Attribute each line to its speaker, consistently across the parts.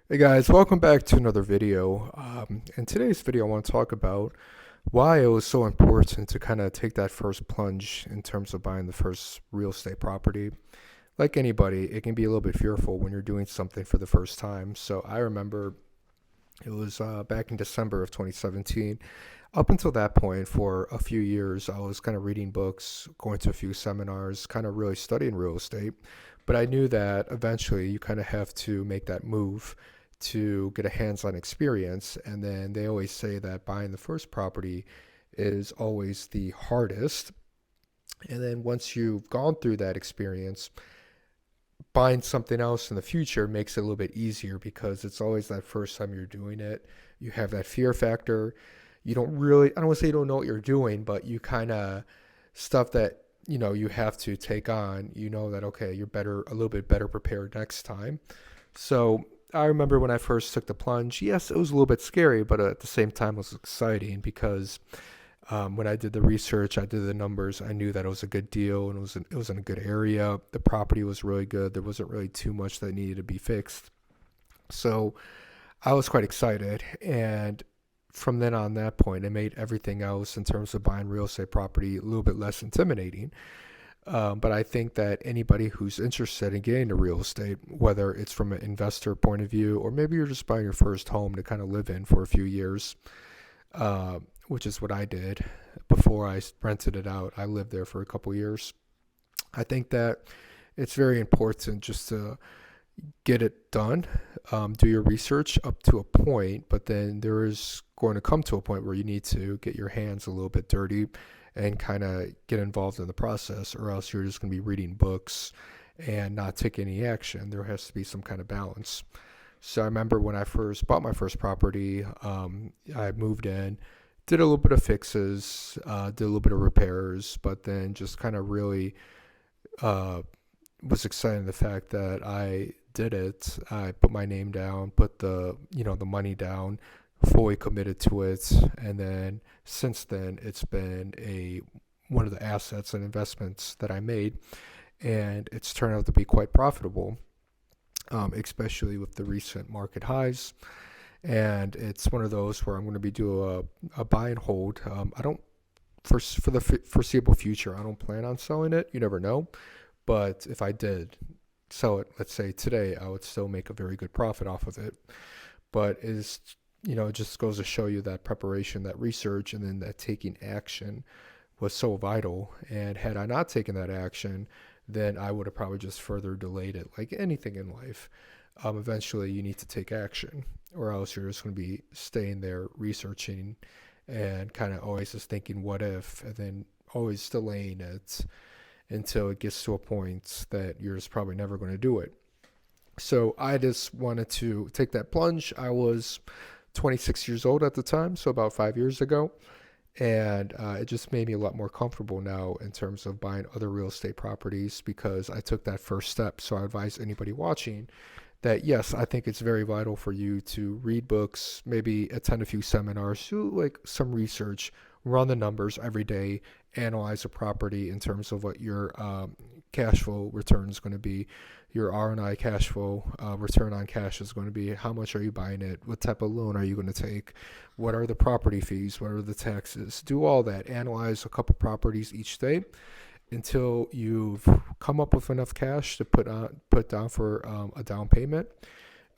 Speaker 1: Hey guys, welcome back to another video. In today's video, I want to talk about why it was so important to kind of take that first plunge in terms of buying the first real estate property. Like anybody, it can be a little bit fearful when you're doing something for the first time. So I remember it was back in December of 2017. Up until that point, for a few years, I was kind of reading books, going to a few seminars, kind of really studying real estate. But I knew that eventually you kind of have to make that move to get a hands on experience. And then they always say that buying the first property is always the hardest. And then once you've gone through that experience, buying something else in the future makes it a little bit easier because it's always that first time you're doing it. You have that fear factor. You don't really, I don't want to say you don't know what you're doing, but you kind of stuff that, you have to take on, you know that, okay, you're better, a little bit better prepared next time. So I remember when I first took the plunge, yes, it was a little bit scary, but at the same time, it was exciting because when I did the research, I did the numbers. I knew that it was a good deal and it was in a good area. The property was really good. There wasn't really too much that needed to be fixed. So I was quite excited. And from then on that point, it made everything else in terms of buying real estate property a little bit less intimidating. But I think that anybody who's interested in getting into real estate, whether it's from an investor point of view or maybe you're just buying your first home to kind of live in for a few years, uh, which is what I did before I rented it out. I lived there for a couple years. I think that it's very important just to get it done, do your research up to a point, but then there is going to come to a point where you need to get your hands a little bit dirty and kind of get involved in the process, or else you're just going to be reading books and not taking any action. There has to be some kind of balance. So I remember when I first bought my first property, I moved in, did a little bit of fixes, did a little bit of repairs, but then just kind of really uh, was excited in the fact that I did it. I put my name down, put the money down, fully committed to it, and then since then it's been a one of the assets and investments that I made, and it's turned out to be quite profitable, especially with the recent market highs. And it's one of those where I'm going to be doing a buy and hold. I don't for the foreseeable future. I don't plan on selling it. You never know. But if I did sell it, let's say today, I would still make a very good profit off of it. But is it just goes to show you that preparation, that research, and then that taking action was so vital. And had I not taken that action, then I would have probably just further delayed it. Like anything in life, eventually you need to take action, or else you're just going to be staying there researching and kind of always just thinking, what if, and then always delaying it until it gets to a point that you're just probably never going to do it. So I just wanted to take that plunge. I was 26 years old at the time, so about 5 years ago. And it just made me a lot more comfortable now in terms of buying other real estate properties because I took that first step. So I advise anybody watching that yes, I think it's very vital for you to read books, maybe attend a few seminars, do like some research, run the numbers every day, analyze a property in terms of what your cash flow return is going to be, your R&I cash flow return on cash is going to be, how much are you buying it, what type of loan are you going to take, what are the property fees, what are the taxes, do all that, analyze a couple properties each day until you've come up with enough cash to put down for a down payment,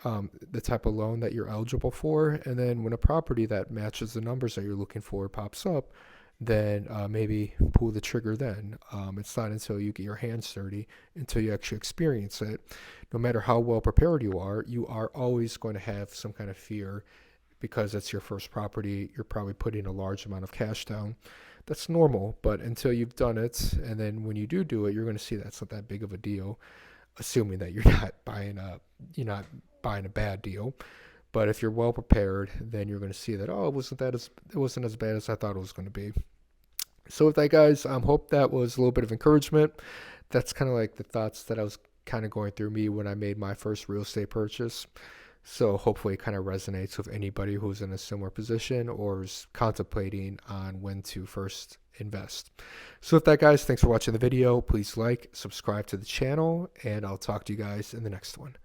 Speaker 1: the type of loan that you're eligible for, and then when a property that matches the numbers that you're looking for pops up, then maybe pull the trigger then. It's not until you get your hands dirty, until you actually experience it. No matter how well prepared you are always going to have some kind of fear because it's your first property. You're probably putting a large amount of cash down. That's normal, but until you've done it, and then when you do it, you're going to see that's not that big of a deal, assuming that you're not buying a bad deal. But if you're well prepared, then you're going to see that it wasn't as bad as I thought it was going to be. So with that, guys, hope that was a little bit of encouragement. That's kind of like the thoughts that I was kind of going through me when I made my first real estate purchase. So hopefully it kind of resonates with anybody who's in a similar position or is contemplating on when to first invest. So with that, guys, thanks for watching the video. Please like, subscribe to the channel, and I'll talk to you guys in the next one.